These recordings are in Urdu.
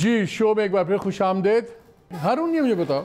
جی شو میں ایک بار پھر خوش آمدید. ہارون یہ مجھے بتاؤ,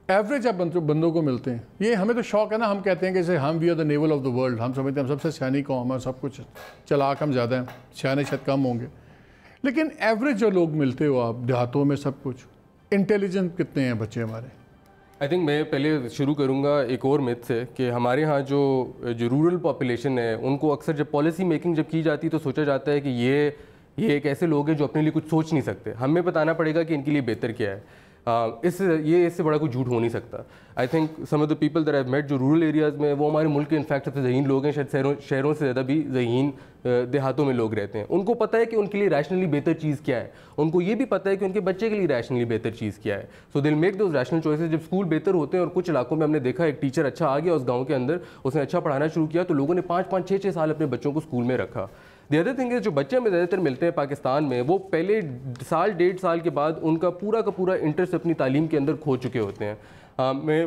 ایوریج آپ بندوں کو ملتے ہیں, یہ ہمیں تو شوق ہے نا, ہم کہتے ہیں کہ جیسے ہم we are the navel of the world, ہم سمجھتے ہیں ہم سب سے سیانی قوم ہے, سب کچھ چلاک ہم زیادہ ہیں, سیانے شاید کم ہوں گے. لیکن ایوریج جو لوگ ملتے ہو آپ دیہاتوں میں, سب کچھ انٹیلیجنٹ کتنے ہیں بچے ہمارے؟ آئی تھنک میں پہلے شروع کروں گا ایک اور میتھ سے کہ ہمارے ہاں جو رورل پاپولیشن ہے ان کو اکثر جب پالیسی میکنگ جب کی جاتی ہے تو سوچا جاتا ہے کہ یہ ایک ایسے لوگ ہیں جو اپنے لیے کچھ سوچ نہیں سکتے, ہمیں بتانا پڑے گا کہ ان کے لیے بہتر کیا ہے. اس سے بڑا کوئی جھوٹ ہو نہیں سکتا. I think some of the people that I meet جو رورل ایریاز میں, وہ ہمارے ملک کے انفیکٹ سب سے ذہین لوگ ہیں, شاید شہروں سے زیادہ بھی ذہین دیہاتوں میں لوگ رہتے ہیں. ان کو پتہ ہے کہ ان کے لیے ریشنلی بہتر چیز کیا ہے, ان کو یہ بھی پتہ ہے کہ ان کے بچے کے لیے ریشنلی بہتر چیز کیا ہے. So they will make those rational choices. جب اسکول بہتر ہوتے ہیں, اور کچھ علاقوں میں ہم نے دیکھا ایک ٹیچر اچھا آ گیا اس گاؤں کے اندر, اس نے اچھا پڑھانا شروع کیا, تو لوگوں نے 5-5 6-6 سال اپنے بچوں کو اسکول میں رکھا. دی ادر تھنگ جو بچے ہمیں زیادہ تر ملتے ہیں پاکستان میں, وہ پہلے سال 1.5 سال کے بعد ان کا پورا انٹرسٹ اپنی تعلیم کے اندر کھو چکے ہوتے ہیں. میں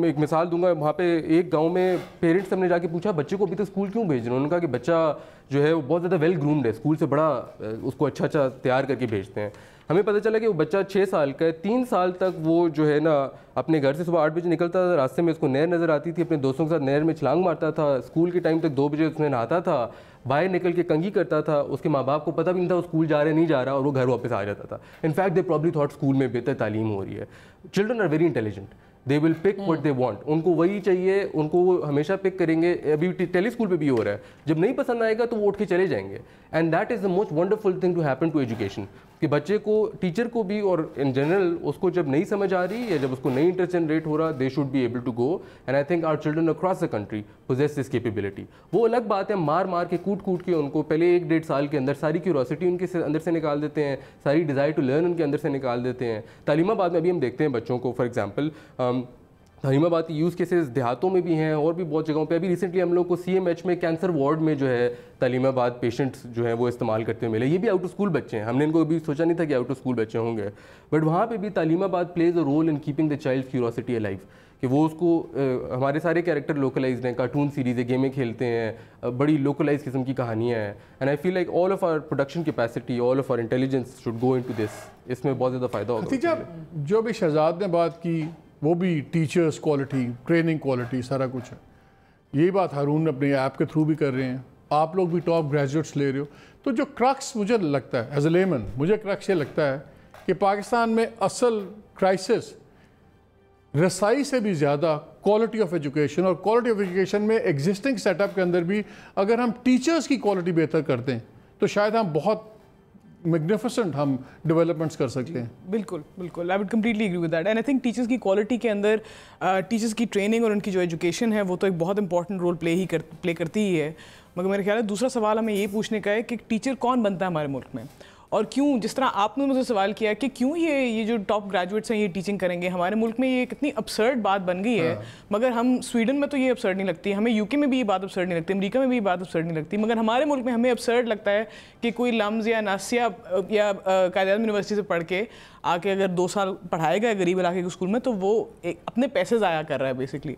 ایک مثال دوں گا. وہاں پہ ایک گاؤں میں پیرنٹس ہم نے جا کے پوچھا بچے کو ابھی تک اسکول کیوں بھیج رہے ہیں. انہوں نے کہا کہ بچہ جو ہے وہ بہت زیادہ ویل گرومڈ ہے, اسکول سے بڑا اس کو اچھا تیار کر کے بھیجتے ہیں. ہمیں پتہ چلا کہ وہ بچہ 6 سال کا ہے, 3 سال تک وہ جو ہے نا اپنے گھر سے صبح 8 بجے نکلتا تھا, راستے میں اس کو نہر نظر آتی تھی, اپنے دوستوں کے ساتھ نہر میں چھلانگ مارتا تھا, اسکول کے ٹائم تک 2 بجے اس میں نہاتا تھا, باہر نکل کے کنگھی کرتا تھا, اس کے ماں باپ کو پتہ بھی نہیں تھا وہ اسکول جا رہے نہیں جا رہا, اور وہ گھر واپس آ جاتا تھا. In fact they probably thought school میں بہتر تعلیم ہو رہی ہے. Children are very intelligent, they will pick what they want. ان کو وہی چاہیے, ان کو وہ ہمیشہ پک کریں گے. ابھی ٹیلی اسکول پہ بھی ہو رہا ہے, جب نہیں پسند آئے گا تو وہ اٹھ کے چلے جائیں گے. And that is the most wonderful thing to happen to education, کہ بچے کو, ٹیچر کو بھی, اور ان جنرل اس کو جب نہیں سمجھ آ رہی یا جب اس کو نہیں انٹرسٹ جنریٹ ہو رہا, they should be able to go. And I think our children across the country possess this capability. وہ الگ بات ہے, مار کے کوٹ کے ان کو پہلے 1-1.5 سال کے اندر ساری کیوریوسٹی ان کے اندر سے نکال دیتے ہیں, ساری ڈیزائر ٹو لرن ان کے اندر سے نکال دیتے ہیں. تعلیم آباد میں ابھی ہم دیکھتے ہیں بچوں کو, فار ایگزامپل تعلیم آباد کی یوز کیسز دیہاتوں میں بھی ہیں اور بھی بہت جگہوں پہ. ابھی ریسنٹلی ہم لوگ کو CMH میں کینسر وارڈ میں جو ہے تعلیم آباد پیشنٹس جو ہیں وہ استعمال کرتے ہوئے ملے. یہ بھی آؤٹ آف اسکول بچے ہیں, ہم نے ان کو ابھی سوچا نہیں تھا کہ آؤٹ آف اسکول بچے ہوں گے, بٹ وہاں پہ بھی تعلیم آباد plays a role in keeping the child curiosity alive, کہ وہ اس کو, ہمارے سارے کیریکٹر لوکلائزڈ ہیں, کارٹون سیریز ہے, گیمیں کھیلتے ہیں, بڑی لوکلائز قسم کی کہانیاں ہیں. And I feel like all of our production capacity, all of our intelligence should go into this. اس میں بہت زیادہ فائدہ ہوگا. جو بھی شہزاد نے بات کی وہ بھی ٹیچرس کوالٹی, ٹریننگ کوالٹی, سارا کچھ ہے. یہی بات ہارون نے اپنے ایپ کے تھرو بھی کر رہے ہیں, آپ لوگ بھی ٹاپ گریجویٹس لے رہے ہو. تو جو کرکس مجھے لگتا ہے ایز اے لیمن, مجھے کرکس یہ لگتا ہے کہ پاکستان میں اصل کرائسس رسائی سے بھی زیادہ کوالٹی آف ایجوکیشن, اور کوالٹی آف ایجوکیشن میں ایگزسٹنگ سیٹ اپ کے اندر بھی اگر ہم ٹیچرس کی کوالٹی بہتر کرتے ہیں تو شاید ہم بہت میگنیفیسنٹ ہم ڈیولپمنٹس کر سکتے ہیں. بالکل I would completely agree with that. And I think teachers کی کوالٹی کے اندر ٹیچرس کی ٹریننگ اور ان کی جو ایجوکیشن ہے وہ تو ایک بہت امپورٹنٹ رول پلے کرتی ہی ہے. مگر میرے خیال ہے دوسرا سوال ہمیں یہ پوچھنے کا ہے کہ ٹیچر کون بنتا ہے ہمارے ملک میں, اور کیوں, جس طرح آپ نے مجھے سوال کیا کہ کیوں یہ جو ٹاپ گریجویٹس ہیں یہ ٹیچنگ کریں گے. ہمارے ملک میں یہ کتنی ابسرڈ بات بن گئی ہے, مگر ہم سویڈن میں تو یہ ابسرڈ نہیں لگتی, ہمیں UK میں بھی یہ بات ابسرڈ نہیں لگتی, امریکہ میں بھی یہ بات ابسرڈ نہیں لگتی, مگر ہمارے ملک میں ہمیں ابسرڈ لگتا ہے کہ کوئی لمز یا ناسیہ یا قائد اعظم یونیورسٹی سے پڑھ کے آ کے اگر 2 سال پڑھائے گا غریب علاقے کے اسکول میں تو وہ اپنے پیسے ضائع کر رہا ہے بیسکلی.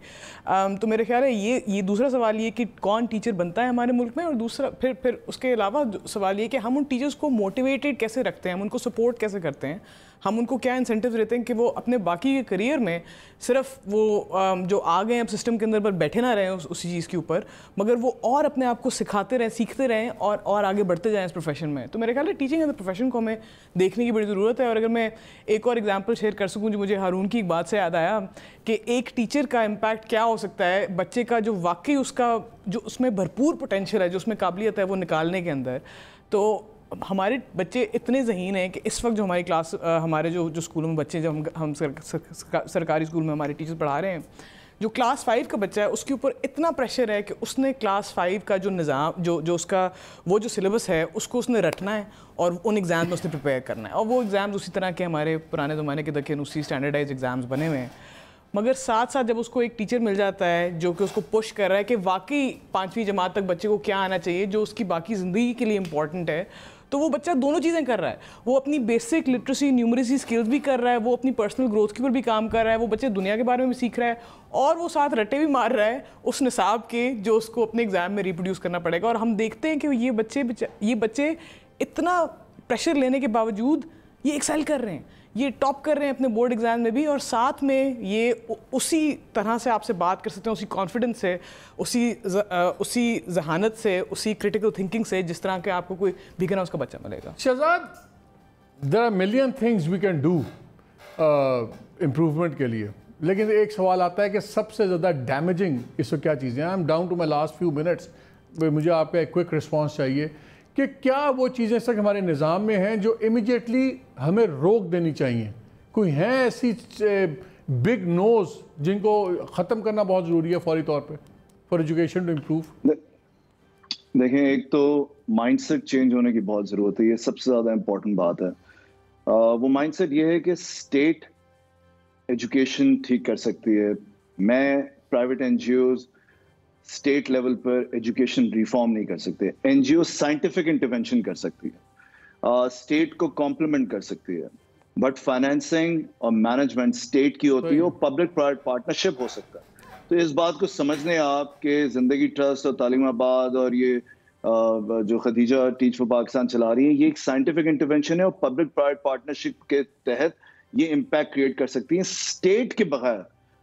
تو میرے خیال ہے یہ دوسرا سوال یہ کہ کون ٹیچر بنتا ہے ہمارے ملک میں, اور دوسرا پھر اس کے علاوہ سوال یہ کہ ہم ان ٹیچرس کو موٹیویٹیڈ کیسے رکھتے ہیں, ہم ان کو سپورٹ کیسے کرتے ہیں, ہم ان کو کیا انسینٹیوز دیتے ہیں کہ وہ اپنے باقی کریئر میں صرف وہ جو آ گئے ہیں اب سسٹم کے اندر پر بیٹھے نہ رہیں اسی چیز کے اوپر, مگر وہ اور اپنے آپ کو سکھاتے رہیں, سیکھتے رہیں اور آگے بڑھتے جائیں اس پروفیشن میں. تو میرے خیال ہے ٹیچنگ ایز اے پروفیشن کو ہمیں دیکھنے کی بڑی ضرورت ہے. اور اگر میں ایک اور ایگزامپل شیئر کر سکوں جو مجھے ہارون کی ایک بات سے یاد آیا کہ ایک ٹیچر کا امپیکٹ کیا ہو سکتا ہے بچے کا جو واقعی اس کا جو اس میں بھرپور پوٹینشیل ہے, جو اس میں قابلیت ہے وہ نکالنے کے اندر. تو ہمارے بچے اتنے ذہین ہیں کہ اس وقت جو ہماری کلاس, ہمارے جو اسکولوں میں بچے, جو ہم سرکاری اسکول میں ہمارے ٹیچر پڑھا رہے ہیں, جو کلاس 5 کا بچہ ہے اس کے اوپر اتنا پریشر ہے کہ اس نے کلاس 5 کا جو نظام جو اس کا وہ جو سلیبس ہے اس کو اس نے رٹنا ہے اور ان ایگزامز میں اس نے پریپیئر کرنا ہے. اور وہ ایگزامز اسی طرح کے ہمارے پرانے زمانے کے دقیانوسی اسٹینڈرڈائز ایگزامز بنے ہوئے ہیں. مگر ساتھ ساتھ جب اس کو ایک ٹیچر مل جاتا ہے جو کہ اس کو پش کر رہا ہے کہ واقعی 5ویں جماعت تک بچے کو کیا آنا چاہیے جو اس کی باقی زندگی کے لیے امپورٹنٹ ہے, تو وہ بچہ دونوں چیزیں کر رہا ہے. وہ اپنی بیسک لٹریسی نیومریسی اسکلز بھی کر رہا ہے, وہ اپنی پرسنل گروتھ کے اوپر بھی کام کر رہا ہے, وہ بچے دنیا کے بارے میں بھی سیکھ رہا ہے, اور وہ ساتھ رٹے بھی مار رہا ہے اس نصاب کے جو اس کو اپنے ایگزام میں ریپروڈیوس کرنا پڑے گا. اور ہم دیکھتے ہیں کہ یہ بچے اتنا پریشر لینے کے باوجود یہ ایکسیل کر رہے ہیں, یہ ٹاپ کر رہے ہیں اپنے بورڈ ایگزام میں بھی, اور ساتھ میں یہ اسی طرح سے آپ سے بات کر سکتے ہیں, اسی کانفیڈنس سے, اسی ذہانت سے, اسی کریٹیکل تھنکنگ سے جس طرح کہ آپ کو کوئی بھیگنا اس کا بچہ ملے گا. Shahzad, there are million things we can do improvement کے لیے, لیکن ایک سوال آتا ہے کہ سب سے زیادہ ڈیمیجنگ اس وقت کیا چیزیں ہیں. I'm down to my last few minutes, مجھے آپ کا ایک کوئک رسپانس چاہیے کہ کیا وہ چیزیں اس وقت ہمارے نظام میں ہیں جو امیجیٹلی ہمیں روک دینی چاہیے؟ کوئی ہیں ایسی بگ نوز جن کو ختم کرنا بہت ضروری ہے فوری طور پہ فار ایجوکیشن ٹو امپروو؟ دیکھیں, ایک تو مائنڈ سیٹ چینج ہونے کی بہت ضرورت ہے, یہ سب سے زیادہ امپورٹنٹ بات ہے. وہ مائنڈ سیٹ یہ ہے کہ اسٹیٹ ایجوکیشن ٹھیک کر سکتی ہے. میں private N G Os state level پر ایجوکیشن ریفارم نہیں کر سکتے. N G O scientific intervention کر سکتی ہے, اسٹیٹ کو کمپلیمنٹ کر سکتی ہے, بٹ فائنینسنگ اور مینجمنٹ اسٹیٹ کی ہوتی ہے, وہ پبلک پرائیویٹ پارٹنرشپ ہو سکتا ہے. تو اس بات کو سمجھنے آپ کہ زندگی ٹرسٹ اور تعلیم آباد اور یہ جو خدیجہ ٹیچ فار پاکستان چلا رہی ہیں, یہ ایک سائنٹیفک انٹرونشن ہے اور پبلک پرائیویٹ پارٹنرشپ کے تحت یہ امپیکٹ کریٹ کر سکتی ہیں. اسٹیٹ کے بغیر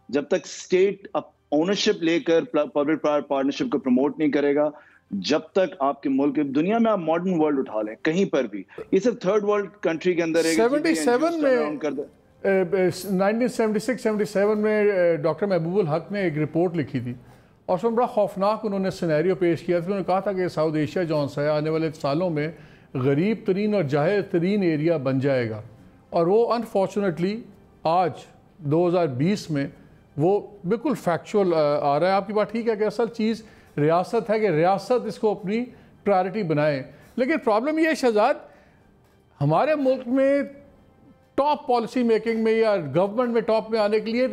جب تک اسٹیٹ اونرشپ لے کر پبلک پرائیویٹ پارٹنرشپ کو پروموٹ نہیں کرے گا, جب تک آپ کے ملک دنیا میں آپ ماڈرن ورلڈ اٹھا لیں کہیں پر بھی, یہ صرف تھرڈ ورلڈ کنٹری کے اندر ہے. 1976-77 میں ڈاکٹر محبوب الحق نے ایک رپورٹ لکھی تھی, اور اس میں بڑا خوفناک انہوں نے سینیریو پیش کیا تھا. انہوں نے کہا تھا کہ ساؤتھ ایشیا جون سا ہے آنے والے سالوں میں غریب ترین اور جاہل ترین ایریا بن جائے گا, اور وہ انفارچونیٹلی آج 2020 میں وہ بالکل فیکچول آ رہا ہے. آپ کی بات ٹھیک ہے کہ اصل چیز ریاست ہے کہ ریاست اس کو اپنی پرائرٹی بنائے, لیکن پرابلم یہ ہے شہزاد, ہمارے ملک میں ٹاپ پالیسی میکنگ میں یا گورنمنٹ میں ٹاپ میں آنے کے لیے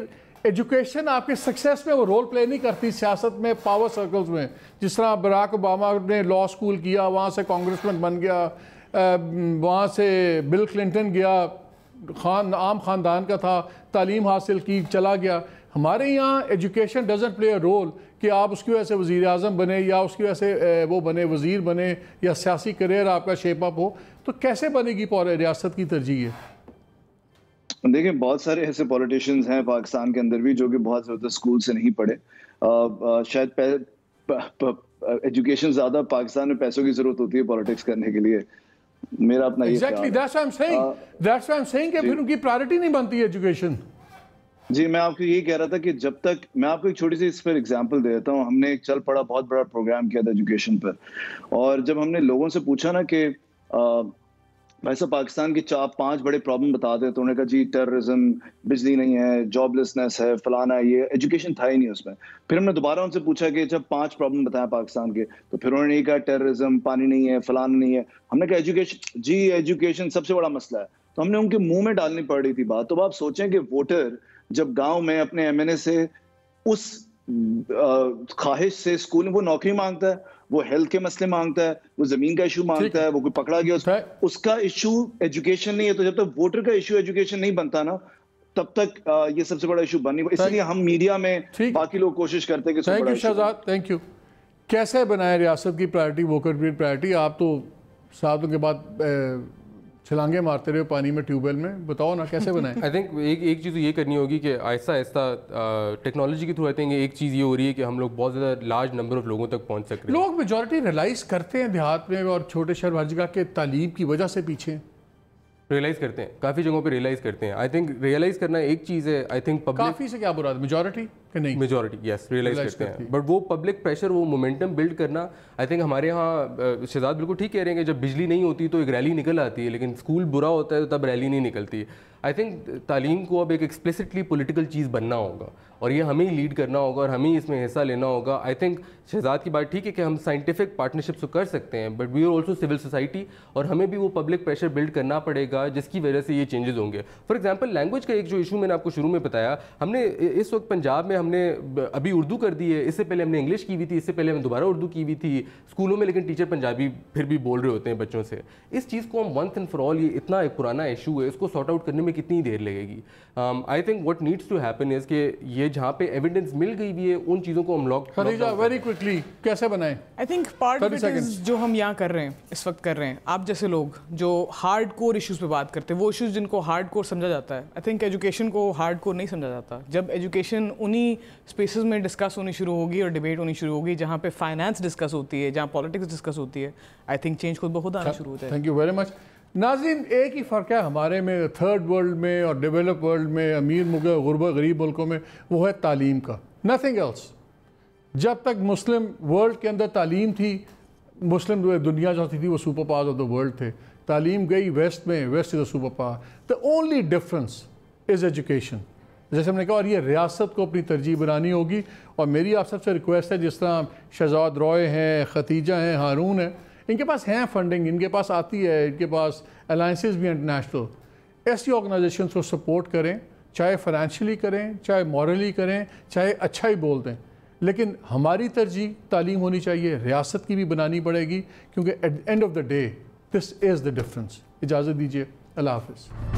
ایجوکیشن آپ کے سکسیس میں وہ رول پلے نہیں کرتی سیاست میں, پاور سرکلز میں. جس طرح براک اوباما نے لا سکول کیا, وہاں سے کانگریسمین بن گیا, وہاں سے بل کلنٹن گیا, عام خاندان کا تھا, تعلیم حاصل کی, چلا گیا. ہمارے یہاں education doesn't play a role کہ آپ اس کی وجہ سے وزیر اعظم بنے یا اس کی وجہ سے وہ بنے وزیر بنے یا سیاسی کریئر آپ کا شیپ اپ ہو. تو کیسے بنے گی ریاست کی ترجیح ہے؟ دیکھیں, بہت سارے ایسے پولیٹیشینز ہیں پاکستان کے اندر بھی جو کہ بہت زیادہ اسکول سے نہیں پڑھے. شاید ایجوکیشن زیادہ پاکستان میں پیسوں کی ضرورت ہوتی ہے پالیٹکس کرنے کے لیے, میرا اپنا یہ خیال ہے. That's why I'm saying کہ پھر ان کی پرائرٹی نہیں بنتی ایجوکیشن. جی, میں آپ کو یہی کہہ رہا تھا کہ جب تک, میں آپ کو ایک چھوٹی سی اس پر ایگزامپل دے دیتا ہوں. ہم نے ایک چل پڑا بہت بڑا پروگرام کیا تھا ایجوکیشن پر, اور جب ہم نے لوگوں سے پوچھا نا کہ بھائی صاحب پاکستان کی 4-5 بڑے پرابلم بتا دیں, تو انہوں نے کہا جی ٹیررزم, بجلی نہیں ہے, جاب لیسنس ہے, فلانا, یہ ایجوکیشن تھا ہی نہیں اس میں. پھر ہم نے دوبارہ ان سے پوچھا کہ جب 5 پرابلم بتایا پاکستان کے, تو پھر انہوں نے یہ کہا ٹیررزم, پانی نہیں ہے, فلانا نہیں ہے. ہم نے کہا ایجوکیشن, جی ایجوکیشن سب سے بڑا مسئلہ ہے. تو ہم نے ان کے منہ میں ڈالنی پڑ رہی تھی بات. تو آپ سوچیں کہ ووٹر جب گاؤں میں اپنے ایم این اے سے اس خواہش سے اسکول میں وہ نوکری مانگتا ہے, وہ ہیلتھ کے مسئلے مانگتا ہے, وہ زمین کا ایشو مانگتا ہے, وہ کوئی پکڑا گیا اس کا ایشو ایجوکیشن نہیں ہے. تو جب تک ووٹر کا ایشو ایجوکیشن نہیں بنتا نا, تب تک یہ سب سے بڑا ایشو بن نہیں. اس لیے ہم میڈیا میں باقی لوگ کوشش کرتے ہیں کہ thank you Shahzad, thank you. کیسے بنائے ریاست کی پرائرٹی ووکر کی پرائرٹی؟ آپ تو ساتھوں کے بعد چھلانگے مارتے رہے پانی میں, ٹیوب ویل میں, بتاؤ نا کیسے بنائیں؟ آئی تھنک ایک چیز یہ کرنی ہوگی کہ آہستہ آہستہ ٹیکنالوجی کے تھرو, آئی تھنک ایک چیز یہ ہو رہی ہے کہ ہم لوگ بہت زیادہ لارج نمبر آف لوگوں تک پہنچ سک رہے ہیں. لوگ میجورٹی ریلائز کرتے ہیں دیہات میں اور چھوٹے شہر ہر جگہ کے تعلیم کی وجہ سے پیچھے ریئلائز کرتے ہیں, کافی جگہوں پہ ریئلائز کرتے ہیں. آئی تھنک ریئلائز کرنا ایک چیز ہے, آئی تھنک پبلک کافی سے کیا برا ہے, میجورٹی کہ نہیں؟ میجورٹی یس ریئلائز کرتے ہیں, بٹ وہ پبلک پریشر, وہ مومنٹم بلڈ کرنا, آئی تھنک ہمارے یہاں شہزاد بالکل ٹھیک کہہ رہے ہیں کہ جب بجلی نہیں ہوتی تو ایک ریلی نکل آتی ہے, لیکن اسکول برا ہوتا ہے تو تب ریلی نہیں نکلتی. آئی تھنک تعلیم کو اب ایک ایکسپلیسٹلی پولیٹیکل چیز بننا ہوگا, اور یہ ہمیں ہی لیڈ کرنا ہوگا, اور ہمیں ہی اس میں حصہ لینا ہوگا. آئی تھنک شہزاد کی بات ٹھیک ہے کہ ہم سائنٹیفک پارٹنرشپس تو کر سکتے ہیں, but we are also civil society, اور ہمیں بھی وہ پبلک پریشر بلڈ کرنا پڑے گا جس کی وجہ سے یہ چینجز ہوں گے. فار ایگزامپل لینگویج کا ایک جو ایشو میں نے آپ کو شروع میں بتایا, ہم نے اس وقت پنجاب میں ہم نے ابھی اردو کر دی ہے, اس سے پہلے ہم نے انگلش کی ہوئی تھی, اس سے پہلے ہم دوبارہ اردو کی ہوئی تھی اسکولوں میں, لیکن ٹیچر پنجابی پھر بھی بول رہے ہوتے ہیں بچوں سے. اس چیز کو ہم ونس اینڈ فار آل, یہ اتنا ایک پرانا ایشو ہے, اس کو سارٹ آؤٹ کرنے میں کتنی دیر لگے گی؟ I think what needs to happen is کہ یہ جہاں پہ ایویڈنس مل گئی بھی ہے ان چیزوں کو ہم خدیجہ ویری کوئکلی کیسے بنائیں؟ I think part of it is جو ہم یہاں کر رہے ہیں اس وقت کر رہے ہیں, آپ جیسے لوگ جو ہارڈ کور ایشوز پہ بات کرتے ہیں, وہ ایشوز جن کو ہارڈ کور سمجھا جاتا ہے. آئی تھنک ایجوکیشن کو ہارڈ کور نہیں سمجھا جاتا. جب ایجوکیشن انہی اسپیسز میں ڈسکس ہونی شروع ہوگی اور ڈبیٹ ہونی شروع ہوگی جہاں پہ فائنانس ڈسکس ہوتی ہے, جہاں پالیٹکس ڈسکس ہوتی ہے, آئی تھنک چینج خود بخود آنا شروع ہوتا ہے. Thank you very much. ناظرین, ایک ہی فرق ہے ہمارے میں تھرڈ ورلڈ میں اور ڈیولپ ورلڈ میں, امیر غریب ملکوں میں, وہ ہے تعلیم کا. Nothing else. جب تک مسلم ورلڈ کے اندر تعلیم تھی, مسلم دنیا جو ہوتی تھی وہ super power of the world تھے. تعلیم گئی ویسٹ میں, west is a super power. The only difference is education. جیسے ہم نے کہا, اور یہ ریاست کو اپنی ترجیح بنانی ہوگی. اور میری آپ سب سے ریکویسٹ ہے, جس طرح شہزاد رائے ہیں, ختیجہ ہیں, ہارون ہیں, ان کے پاس ہیں فنڈنگ, ان کے پاس آتی ہے, ان کے پاس الائنسز بھی انٹرنیشنل, ایسی آرگنائزیشنس کو سپورٹ کریں, چاہے فائنینشلی کریں, چاہے مورلی کریں, چاہے اچھا ہی بول دیں. لیکن ہماری ترجیح تعلیم ہونی چاہیے, ریاست کی بھی بنانی پڑے گی, کیونکہ at the end of the day this is the difference. اجازت دیجیے, اللہ حافظ.